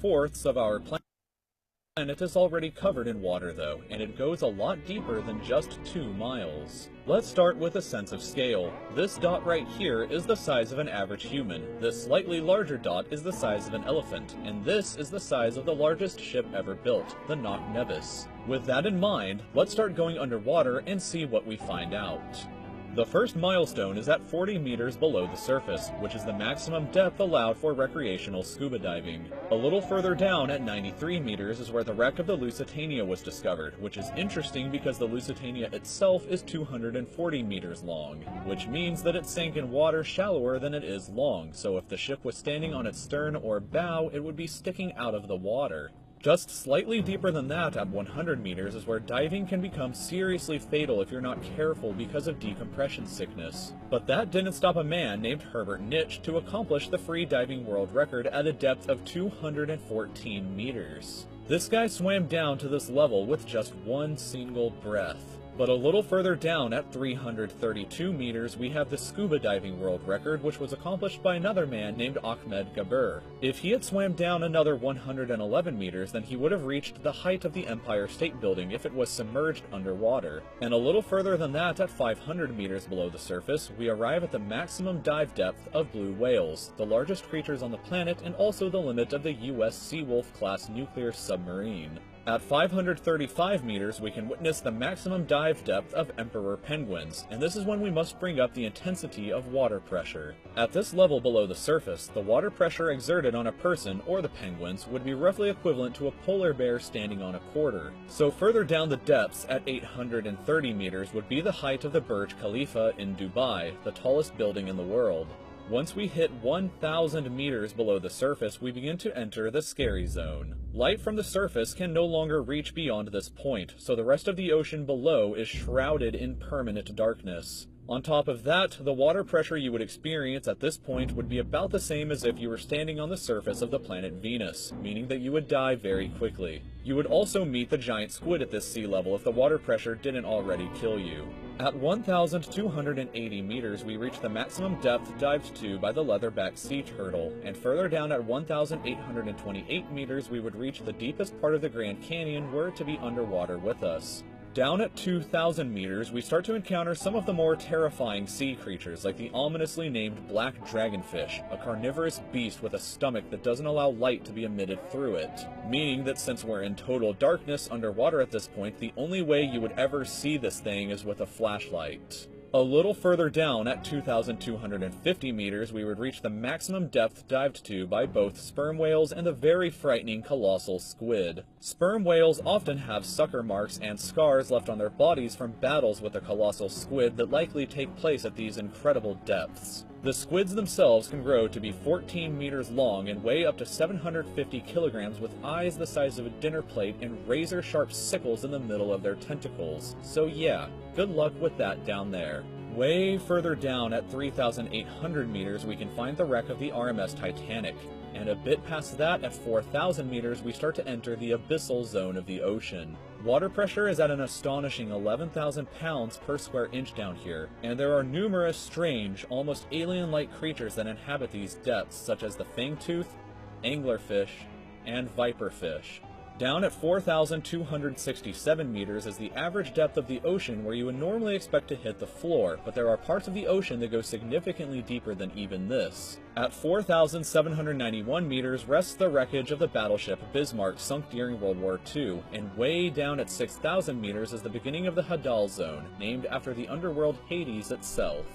3/4 of our planet is already covered in water though, and it goes a lot deeper than just 2 miles. Let's start with a sense of scale. This dot right here is the size of an average human, this slightly larger dot is the size of an elephant, and this is the size of the largest ship ever built, the Knock Nevis. With that in mind, let's start going underwater and see what we find out. The first milestone is at 40 meters below the surface, which is the maximum depth allowed for recreational scuba diving. A little further down at 93 meters is where the wreck of the Lusitania was discovered, which is interesting because the Lusitania itself is 240 meters long, which means that it sank in water shallower than it is long, so if the ship was standing on its stern or bow, it would be sticking out of the water. Just slightly deeper than that, at 100 meters, is where diving can become seriously fatal if you're not careful because of decompression sickness. But that didn't stop a man named Herbert Nitsch to accomplish the free diving world record at a depth of 214 meters. This guy swam down to this level with just one single breath. But a little further down at 332 meters, we have the scuba diving world record, which was accomplished by another man named Ahmed Gabir. If he had swam down another 111 meters, then he would have reached the height of the Empire State Building if it was submerged underwater. And a little further than that, at 500 meters below the surface, we arrive at the maximum dive depth of blue whales, the largest creatures on the planet and also the limit of the US Seawolf class nuclear submarine. At 535 meters, we can witness the maximum dive depth of emperor penguins, and this is when we must bring up the intensity of water pressure. At this level below the surface, the water pressure exerted on a person, or the penguins, would be roughly equivalent to a polar bear standing on a quarter. So further down the depths, at 830 meters, would be the height of the Burj Khalifa in Dubai, the tallest building in the world. Once we hit 1,000 meters below the surface, we begin to enter the scary zone. Light from the surface can no longer reach beyond this point, so the rest of the ocean below is shrouded in permanent darkness. On top of that, the water pressure you would experience at this point would be about the same as if you were standing on the surface of the planet Venus, meaning that you would die very quickly. You would also meet the giant squid at this sea level if the water pressure didn't already kill you. At 1,280 meters, we reach the maximum depth dived to by the leatherback sea turtle, and further down at 1,828 meters, we would reach the deepest part of the Grand Canyon were it to be underwater with us. Down at 2,000 meters, we start to encounter some of the more terrifying sea creatures, like the ominously named black dragonfish, a carnivorous beast with a stomach that doesn't allow light to be emitted through it, meaning that since we're in total darkness underwater at this point, the only way you would ever see this thing is with a flashlight. A little further down, at 2,250 meters, we would reach the maximum depth dived to by both sperm whales and the very frightening colossal squid. Sperm whales often have sucker marks and scars left on their bodies from battles with the colossal squid that likely take place at these incredible depths. The squids themselves can grow to be 14 meters long and weigh up to 750 kilograms with eyes the size of a dinner plate and razor-sharp sickles in the middle of their tentacles. So yeah, good luck with that down there. Way further down at 3,800 meters, we can find the wreck of the RMS Titanic. And a bit past that, at 4,000 meters, we start to enter the abyssal zone of the ocean. Water pressure is at an astonishing 11,000 pounds per square inch down here, and there are numerous strange, almost alien-like creatures that inhabit these depths, such as the fangtooth, anglerfish, and viperfish. Down at 4,267 meters is the average depth of the ocean where you would normally expect to hit the floor, but there are parts of the ocean that go significantly deeper than even this. At 4,791 meters rests the wreckage of the battleship Bismarck sunk during World War II, and way down at 6,000 meters is the beginning of the Hadal Zone, named after the underworld Hades itself.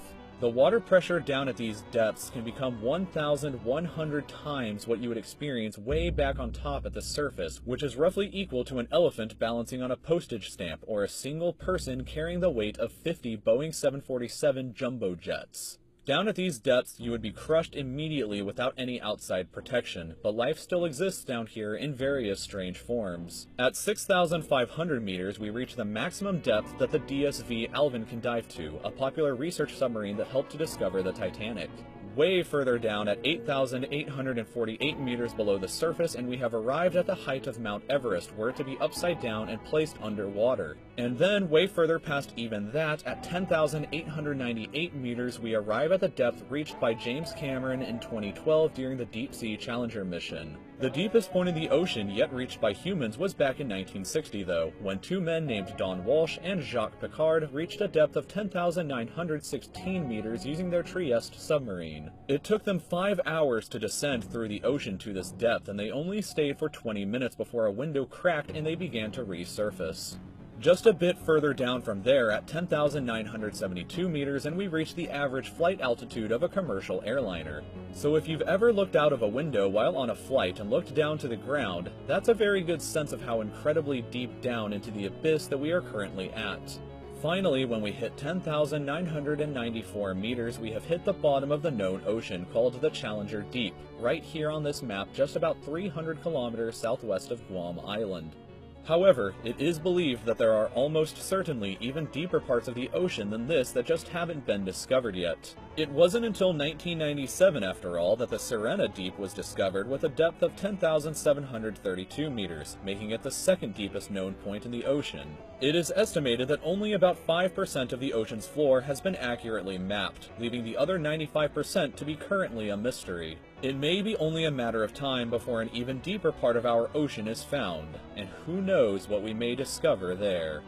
The water pressure down at these depths can become 1,100 times what you would experience way back on top at the surface, which is roughly equal to an elephant balancing on a postage stamp or a single person carrying the weight of 50 Boeing 747 jumbo jets. Down at these depths, you would be crushed immediately without any outside protection, but life still exists down here in various strange forms. At 6,500 meters, we reach the maximum depth that the DSV Alvin can dive to, a popular research submarine that helped to discover the Titanic. Way further down at 8,848 meters below the surface, and we have arrived at the height of Mount Everest, were it to be upside down and placed underwater. And then, way further past even that, at 10,898 meters, we arrive at the depth reached by James Cameron in 2012 during the Deep Sea Challenger mission. The deepest point in the ocean yet reached by humans was back in 1960 though, when two men named Don Walsh and Jacques Piccard reached a depth of 10,916 meters using their Trieste submarine. It took them 5 hours to descend through the ocean to this depth, and they only stayed for 20 minutes before a window cracked and they began to resurface. Just a bit further down from there at 10,972 meters and we reach the average flight altitude of a commercial airliner. So if you've ever looked out of a window while on a flight and looked down to the ground, that's a very good sense of how incredibly deep down into the abyss that we are currently at. Finally, when we hit 10,994 meters, we have hit the bottom of the known ocean called the Challenger Deep, right here on this map just about 300 kilometers southwest of Guam Island. However, it is believed that there are almost certainly even deeper parts of the ocean than this that just haven't been discovered yet. It wasn't until 1997, after all, that the Sirena Deep was discovered with a depth of 10,732 meters, making it the second deepest known point in the ocean. It is estimated that only about 5% of the ocean's floor has been accurately mapped, leaving the other 95% to be currently a mystery. It may be only a matter of time before an even deeper part of our ocean is found, and who knows what we may discover there.